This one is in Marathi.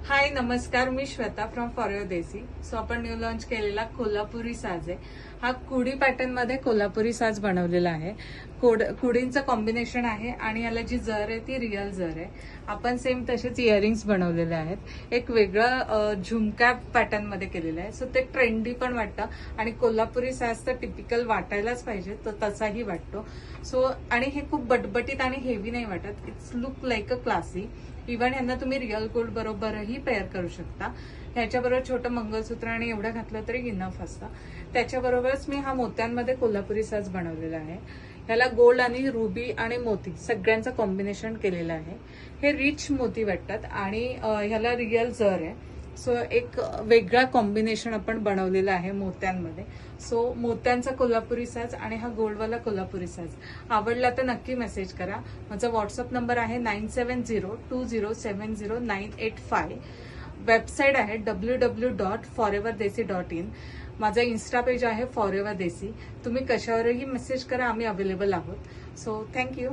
हाय नमस्कार, मी Shweta from Forever Desi. So आपण न्यू लॉन्च केलेला कोल्हापुरी साज आहे. हा कुडी पॅटर्न मध्ये कोल्हापुरी साज बनवलेला आहे. कुडींचं कॉम्बिनेशन आहे आणि याला जी जर आहे ती रिअल जर आहे. आपण सेम तसेच इयरिंग्स बनवलेले आहेत. एक वेगळं झुमका पॅटर्न मध्ये केलेलं आहे. सो ते ट्रेंडी पण वाटतं आणि कोल्हापुरी साज तर टिपिकल वाटायलाच पाहिजे, तो तसाही वाटतो. सो आणि हे खूप बटबटीत आणि हेवी नाही वाटत. It's look like a classy. Even यांना तुम्ही रिअल गोल्ड बरोबरही पेअर करू शकता. ह्याच्याबरोबर छोटं मंगळसूत्र आणि एवढं घातलं तरी इनफ असतं. त्याच्याबरोबरच मी हा मोत्यांमध्ये कोल्हापुरी साज बनवलेला आहे. ह्याला गोल्ड आणि रुबी आणि मोती सगळ्यांचं कॉम्बिनेशन केलेलं आहे. हे रिच मोती वाटतात आणि ह्याला रिअल जर आहे. सो एक वेगळा कॉम्बिनेशन आपण बनवलेला आहे मोत्यांमध्ये. सो मोत्यांचा कोल्हापुरी साज आणि हा गोल्डवाला कोल्हापुरी साज आवडला तर नक्की मेसेज करा. माझा व्हॉट्सअप नंबर आहे 9702070985. वेबसाईट आहे www.foreverdesi.in. माझा इन्स्टा पेज आहे फॉरएव्हर देसी. तुम्ही कशावरही मेसेज करा, आम्ही अवेलेबल आहोत. So thank you.